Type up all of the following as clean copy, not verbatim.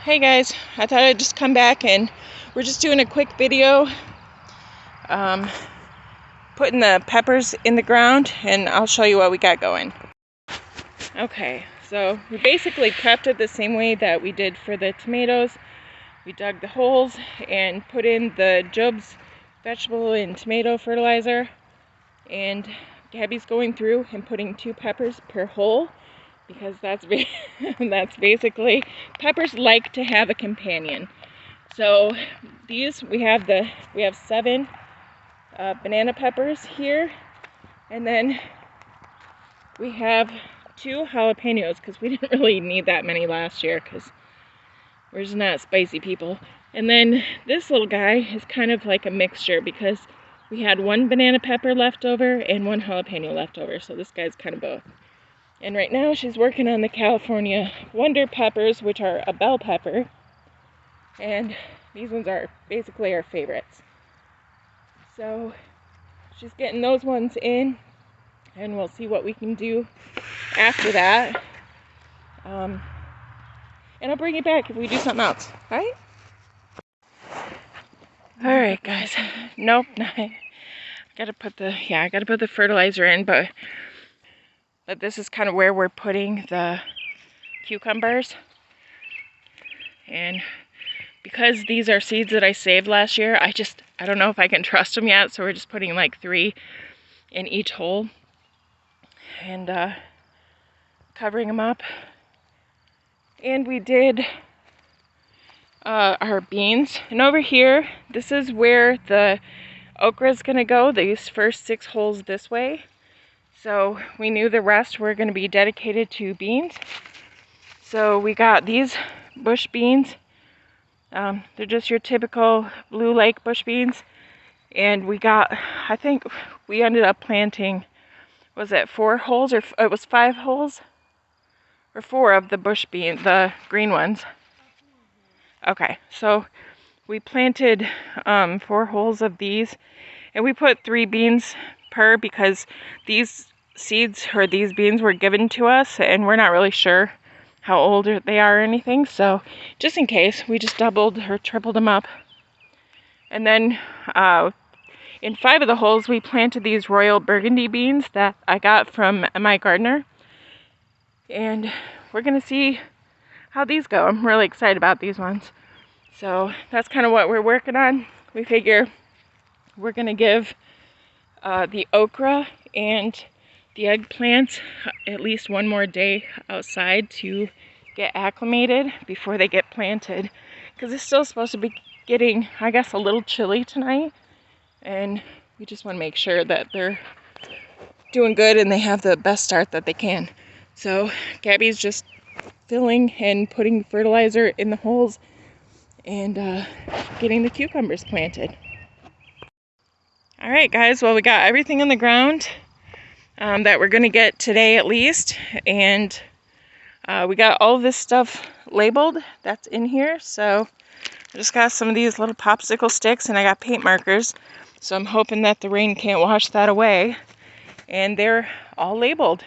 Hey guys, I thought I'd just come back and we're just doing a quick video putting the peppers in the ground, and I'll show you what we got going. Okay, so we basically prepped it the same way that we did for the tomatoes. We dug the holes and put in the Job's vegetable and tomato fertilizer, and Gabby's going through and putting 2 peppers per hole, because that's basically, peppers like to have a companion. So these, we have 7 banana peppers here, and then we have 2 jalapenos, because we didn't really need that many last year because we're just not spicy people. And then this little guy is kind of like a mixture, because we had 1 banana pepper left over and 1 jalapeno left over, so this guy's kind of both. And right now she's working on the California Wonder Peppers, which are a bell pepper. And these ones are basically our favorites. So she's getting those ones in, and we'll see what we can do after that. And I'll bring you back if we do something else, right? Alright guys, nope, I gotta put the fertilizer in, but this is kind of where we're putting the cucumbers. And because these are seeds that I saved last year, I don't know if I can trust them yet, so we're just putting like 3 in each hole and covering them up. And we did our beans. And over here, this is where the okra is going to go, these first 6 holes this way. So we knew the rest were going to be dedicated to beans. So we got these bush beans. They're just your typical Blue Lake bush beans. And we got, I think we ended up planting, was it 4 holes, or it was 5 holes? Or 4 of the bush beans, the green ones. Okay, so we planted 4 holes of these, and we put 3 beans per, because these seeds, or these beans, were given to us, and we're not really sure how old they are or anything, so just in case, we just doubled or tripled them up. And then in 5 of the holes, we planted these Royal Burgundy beans that I got from my gardener, and we're gonna see how these go. I'm really excited about these ones. So that's kind of what we're working on. We figure we're gonna give the okra and the eggplants at least 1 more day outside to get acclimated before they get planted, because it's still supposed to be getting, I guess, a little chilly tonight, and we just want to make sure that they're doing good and they have the best start that they can. So Gabby's just filling and putting fertilizer in the holes and getting the cucumbers planted. All right guys, well, we got everything on the ground that we're gonna get today at least, and we got all of this stuff labeled that's in here. So I just got some of these little popsicle sticks, and I got paint markers, so I'm hoping that the rain can't wash that away, and they're all labeled.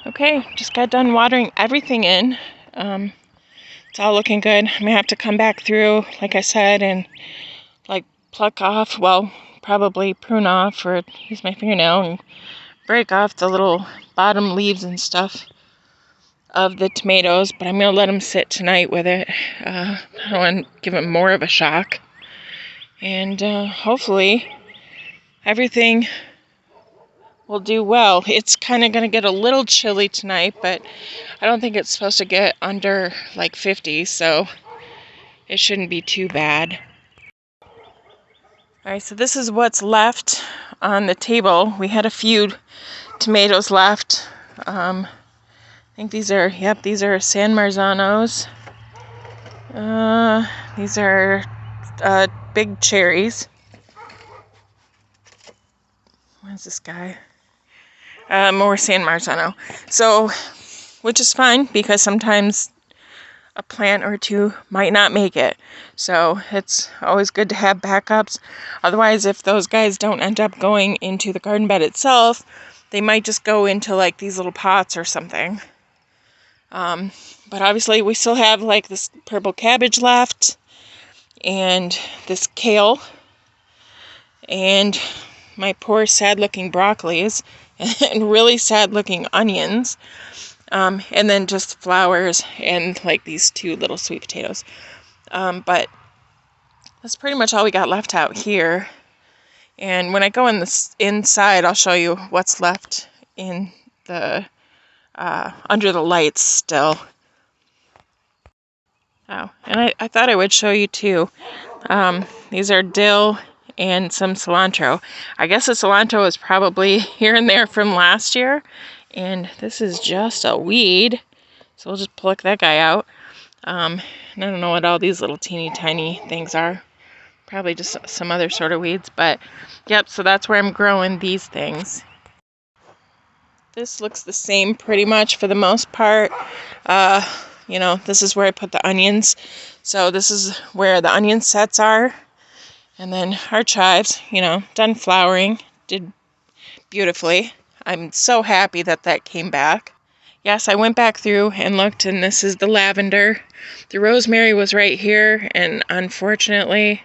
Okay, just got done watering everything in. It's all looking good. I'm gonna have to come back through, like I said, and like pluck off, well, probably prune off or use my fingernail and break off the little bottom leaves and stuff of the tomatoes, but I'm gonna let them sit tonight with it. I don't want to give them more of a shock, and hopefully everything will do well. It's kind of gonna get a little chilly tonight, but I don't think it's supposed to get under like 50, so it shouldn't be too bad. Alright, so this is what's left on the table. We had a few tomatoes left. I think these are San Marzanos. These are big cherries. Where's this guy? More San Marzano. So, which is fine, because sometimes a plant or 2 might not make it. So it's always good to have backups. Otherwise, if those guys don't end up going into the garden bed itself, they might just go into like these little pots or something. But obviously we still have like this purple cabbage left, and this kale, and my poor sad looking broccolis, and really sad looking onions, and then just flowers and like these 2 little sweet potatoes. But that's pretty much all we got left out here. And when I go in this inside, I'll show you what's left in the under the lights still. Oh, and I thought I would show you too. These are dill and some cilantro. I guess the cilantro is probably here and there from last year. And this is just a weed, so we'll just pluck that guy out. And I don't know what all these little teeny tiny things are. Probably just some other sort of weeds, but yep, so that's where I'm growing these things. This looks the same pretty much for the most part. You know, this is where I put the onions. So this is where the onion sets are. And then our chives, you know, done flowering, did beautifully. I'm so happy that that came back. Yes, I went back through and looked, and this is the lavender. The rosemary was right here, and unfortunately,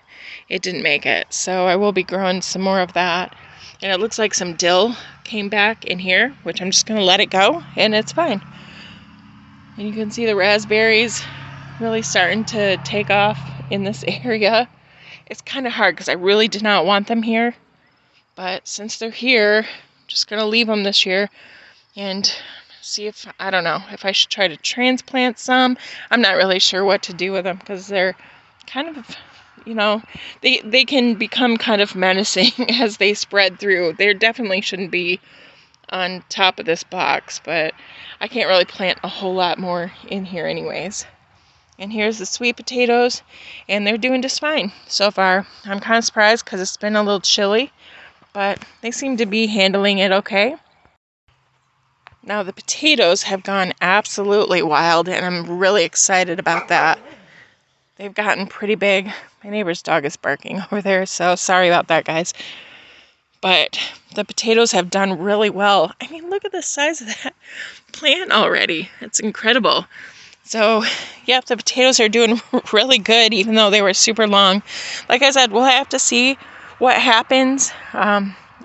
it didn't make it. So I will be growing some more of that. And it looks like some dill came back in here, which I'm just going to let it go, and it's fine. And you can see the raspberries really starting to take off in this area. It's kind of hard because I really did not want them here. But since they're here, I'm just going to leave them this year and see if, I don't know, if I should try to transplant some. I'm not really sure what to do with them because they're kind of, you know, they can become kind of menacing as they spread through. They definitely shouldn't be on top of this box, but I can't really plant a whole lot more in here anyways. And here's the sweet potatoes, and they're doing just fine so far. I'm kind of surprised because it's been a little chilly, but they seem to be handling it okay. Now the potatoes have gone absolutely wild, and I'm really excited about that. They've gotten pretty big. My neighbor's dog is barking over there, so sorry about that, guys. But the potatoes have done really well. I mean, look at the size of that plant already. It's incredible. So, yep, the potatoes are doing really good, even though they were super long. Like I said, we'll have to see what happens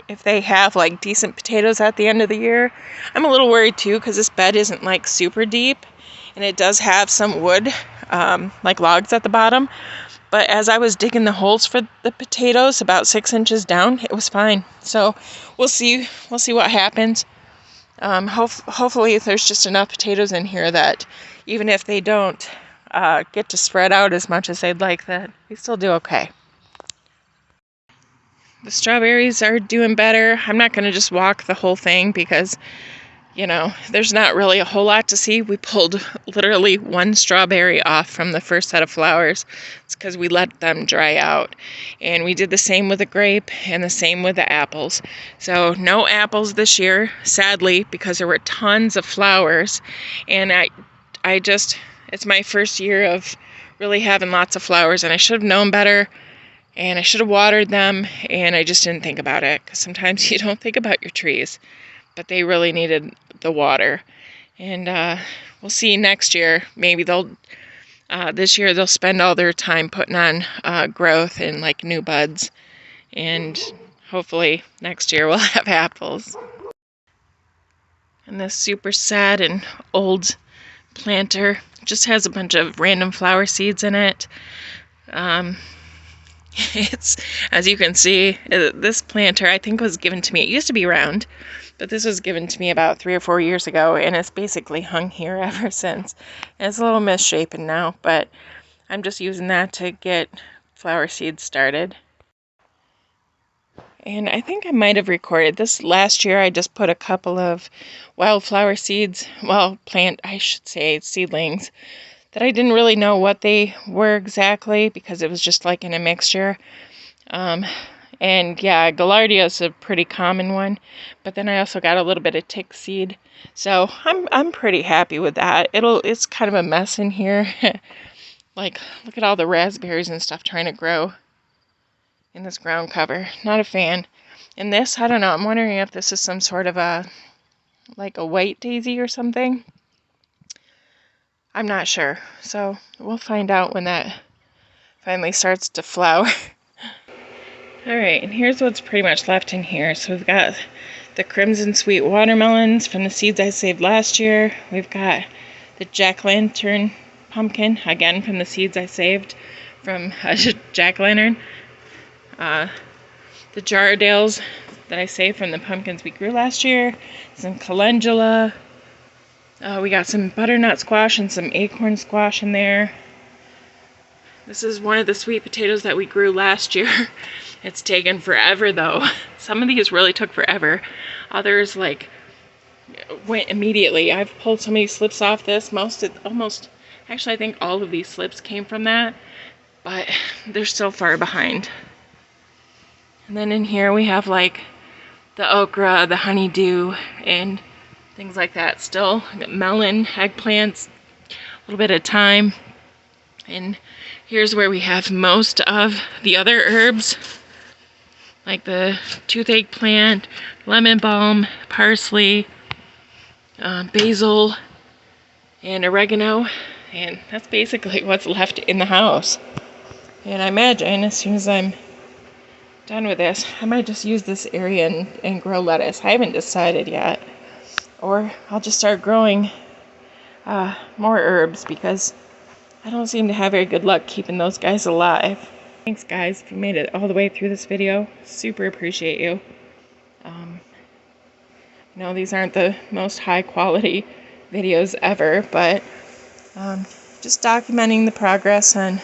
if they have like decent potatoes at the end of the year. I'm a little worried too because this bed isn't like super deep, and it does have some wood, like logs at the bottom. But as I was digging the holes for the potatoes, about 6 inches down, it was fine. So we'll see what happens. Hopefully there's just enough potatoes in here that even if they don't get to spread out as much as they'd like, that we still do okay. The strawberries are doing better. I'm not going to just walk the whole thing because, you know, there's not really a whole lot to see. We pulled literally 1 strawberry off from the first set of flowers. It's because we let them dry out. And we did the same with the grape and the same with the apples. So no apples this year, sadly, because there were tons of flowers. And I just, it's my first year of really having lots of flowers, and I should have known better. And I should have watered them, and I just didn't think about it. Because sometimes you don't think about your trees. But they really needed the water. And we'll see next year. Maybe they'll, this year they'll spend all their time putting on growth and like new buds. And hopefully next year we'll have apples. And this super sad and old planter just has a bunch of random flower seeds in it. It's, as you can see, this planter I think was given to me. It used to be round, but this was given to me about 3 or 4 years ago, and it's basically hung here ever since. And it's a little misshapen now, but I'm just using that to get flower seeds started. And I think I might have recorded this last year. I just put a couple of wildflower seeds, well, I should say seedlings, that I didn't really know what they were exactly because it was just like in a mixture. And yeah, Gaillardia is a pretty common one, but then I also got a little bit of tick seed. So I'm pretty happy with that. It's kind of a mess in here. Like, look at all the raspberries and stuff trying to grow in this ground cover. Not a fan. And this, I don't know, I'm wondering if this is some sort of like a white daisy or something. I'm not sure. So we'll find out when that finally starts to flower. All right, and here's what's pretty much left in here. So we've got the crimson sweet watermelons from the seeds I saved last year. We've got the jack-o'-lantern pumpkin, again from the seeds I saved from jack-o'-lantern. The Jardales that I saved from the pumpkins we grew last year. Some calendula. We got some butternut squash and some acorn squash in there. This is one of the sweet potatoes that we grew last year. It's taken forever though. Some of these really took forever. Others like went immediately. I've pulled so many slips off this. Actually I think all of these slips came from that, but they're still far behind. And then in here we have like the okra, the honeydew, and things like that still. I got melon, eggplants, a little bit of thyme. And here's where we have most of the other herbs, like the toothache plant, lemon balm, parsley, basil, and oregano. And that's basically what's left in the house. And I imagine as soon as I'm done with this, I might just use this area and grow lettuce. I haven't decided yet. Or I'll just start growing more herbs, because I don't seem to have very good luck keeping those guys alive. Thanks guys if you made it all the way through this video. Super appreciate you. I know these aren't the most high quality videos ever, but just documenting the progress on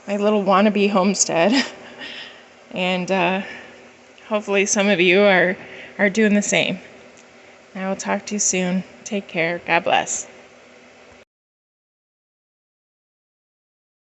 my little wannabe homestead. And hopefully some of you are doing the same. I will talk to you soon. Take care. God bless.